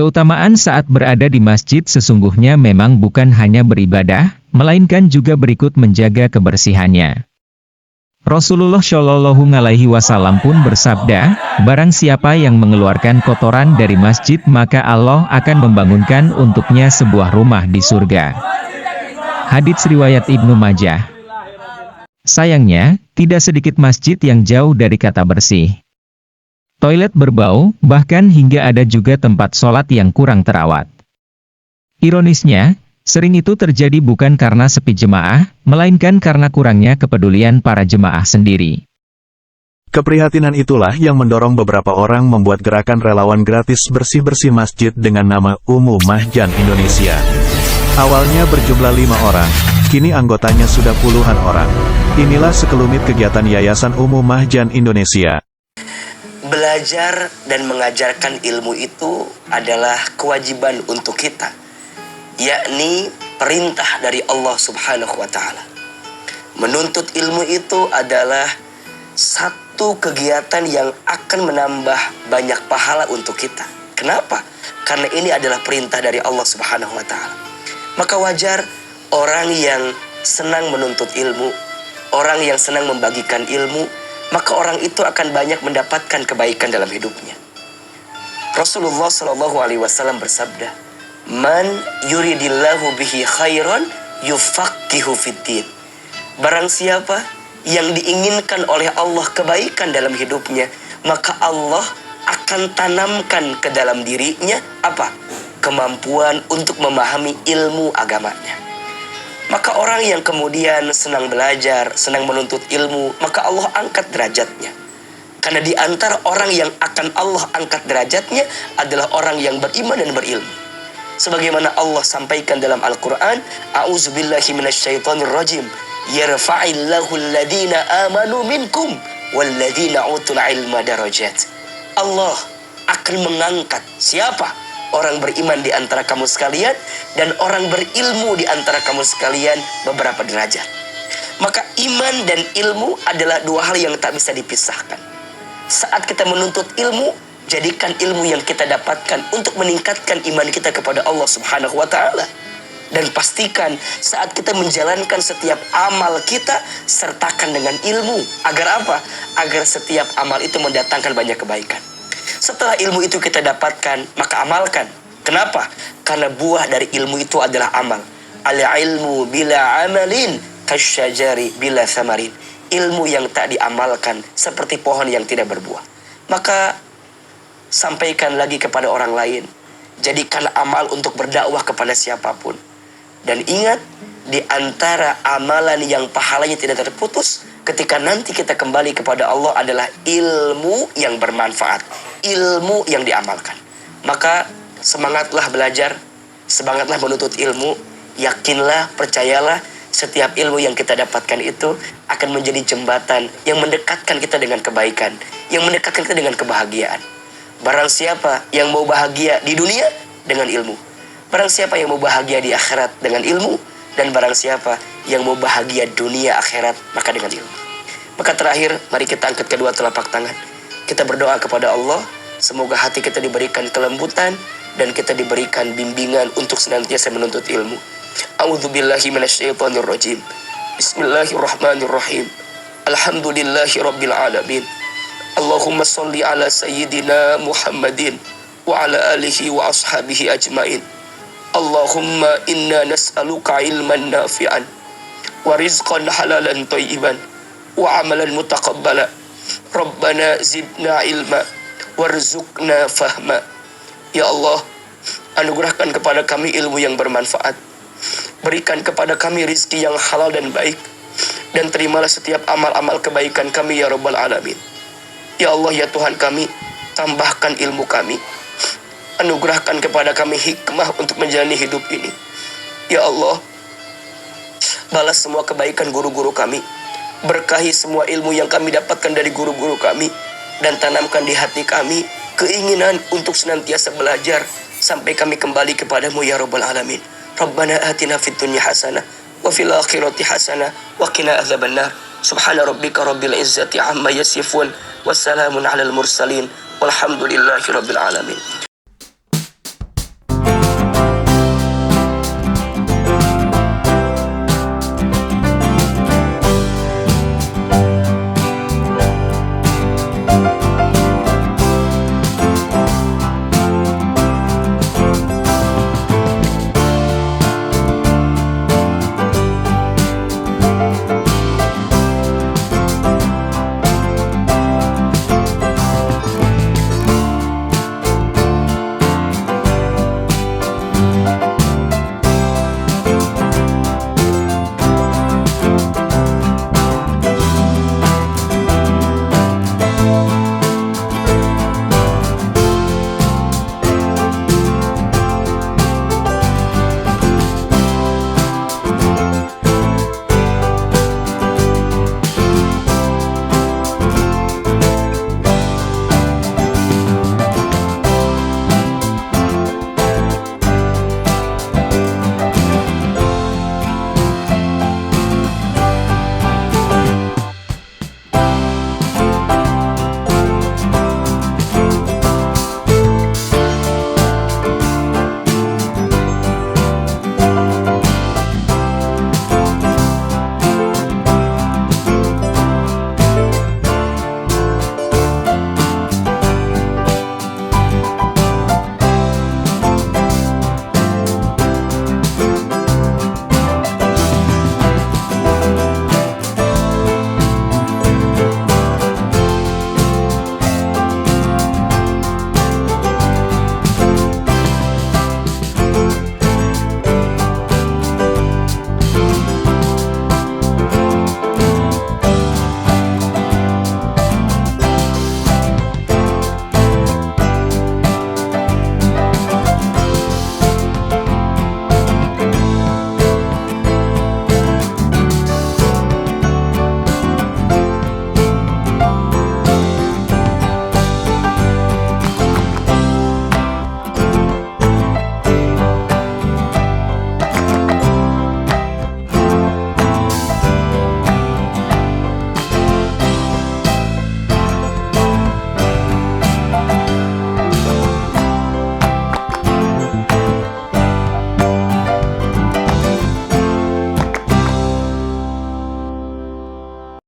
Keutamaan saat berada di masjid sesungguhnya memang bukan hanya beribadah, melainkan juga berikut menjaga kebersihannya. Rasulullah Shallallahu Alaihi Wasallam pun bersabda, barang siapa yang mengeluarkan kotoran dari masjid maka Allah akan membangunkan untuknya sebuah rumah di surga. Hadits riwayat Ibnu Majah. Sayangnya, tidak sedikit masjid yang jauh dari kata bersih. Toilet berbau, bahkan hingga ada juga tempat sholat yang kurang terawat. Ironisnya, sering itu terjadi bukan karena sepi jemaah, melainkan karena kurangnya kepedulian para jemaah sendiri. Keprihatinan itulah yang mendorong beberapa orang membuat gerakan relawan gratis bersih-bersih masjid dengan nama Ummu Mahjan Indonesia. Awalnya berjumlah 5 orang, kini anggotanya sudah puluhan orang. Inilah sekelumit kegiatan Yayasan Ummu Mahjan Indonesia. Belajar dan mengajarkan ilmu itu adalah kewajiban untuk kita, yakni perintah dari Allah Subhanahu wa Ta'ala. Menuntut ilmu itu adalah satu kegiatan yang akan menambah banyak pahala untuk kita. Kenapa? Karena ini adalah perintah dari Allah Subhanahu wa Ta'ala. Maka wajar orang yang senang menuntut ilmu, orang yang senang membagikan ilmu, maka orang itu akan banyak mendapatkan kebaikan dalam hidupnya. Rasulullah SAW bersabda, Man yuridillahu bihi khairan yufaqihu fiddin. Barang siapa yang diinginkan oleh Allah kebaikan dalam hidupnya, maka Allah akan tanamkan ke dalam dirinya apa? Kemampuan untuk memahami ilmu agamanya. Maka orang yang kemudian senang belajar, senang menuntut ilmu, maka Allah angkat derajatnya. Karena di antara orang yang akan Allah angkat derajatnya adalah orang yang beriman dan berilmu. Sebagaimana Allah sampaikan dalam Al-Quran, A'udzubillahi minasyaitonirrajim, Yarfa'illahu alladhina amanu minkum walladhina utul ilma darajat. Allah akan mengangkat siapa? Orang beriman di antara kamu sekalian dan orang berilmu di antara kamu sekalian beberapa derajat. Maka iman dan ilmu adalah dua hal yang tak bisa dipisahkan. Saat kita menuntut ilmu, jadikan ilmu yang kita dapatkan untuk meningkatkan iman kita kepada Allah Subhanahu wa Ta'ala. Dan pastikan saat kita menjalankan setiap amal kita, sertakan dengan ilmu. Agar apa? Agar setiap amal itu mendatangkan banyak kebaikan. Setelah ilmu itu kita dapatkan, maka amalkan. Kenapa? Karena buah dari ilmu itu adalah amal. Al-ilmu bila amalin kasyajari bila samarin. Ilmu yang tak diamalkan seperti pohon yang tidak berbuah. Maka sampaikan lagi kepada orang lain. Jadikan amal untuk berdakwah kepada siapapun. Dan ingat, di antara amalan yang pahalanya tidak terputus, ketika nanti kita kembali kepada Allah adalah ilmu yang bermanfaat, ilmu yang diamalkan. Maka semangatlah belajar, semangatlah menuntut ilmu, yakinlah, percayalah, setiap ilmu yang kita dapatkan itu akan menjadi jembatan yang mendekatkan kita dengan kebaikan, yang mendekatkan kita dengan kebahagiaan. Barang siapa yang mau bahagia di dunia dengan ilmu, barang siapa yang mau bahagia di akhirat dengan ilmu, dan barang siapa yang mau bahagia dunia akhirat maka dengan ilmu. Maka terakhir, mari kita angkat kedua telapak tangan. Kita berdoa kepada Allah, semoga hati kita diberikan kelembutan dan kita diberikan bimbingan untuk senantiasa menuntut ilmu. A'udzubillahi minasyaitonirrajim. Bismillahirrahmanirrahim. Alhamdulillahi rabbil alamin. Allahumma sholli ala sayyidina Muhammadin wa ala alihi wa ashabihi ajmain. Allahumma inna nas'aluka ilman nafi'an wa rizqan halalan thayyiban wa amalan mutaqabbala. Rabbana zidna ilma warzuqna fahma. Ya Allah, anugerahkan kepada kami ilmu yang bermanfaat. Berikan kepada kami rizki yang halal dan baik. Dan terimalah setiap amal-amal kebaikan kami ya Rabbal Alamin. Ya Allah, ya Tuhan kami, tambahkan ilmu kami. Anugerahkan kepada kami hikmah untuk menjalani hidup ini. Ya Allah, balas semua kebaikan guru-guru kami. Berkahi semua ilmu yang kami dapatkan dari guru-guru kami. Dan tanamkan di hati kami keinginan untuk senantiasa belajar sampai kami kembali kepadamu ya Rabbal Alamin. Rabbana atina fid dunya hasanah wa fil akhirati hasanah wa qina adzabannar. Subhana rabbika rabbil izzati amma yasifun. Wassalamun alal mursalin. Walhamdulillahi rabbil alamin.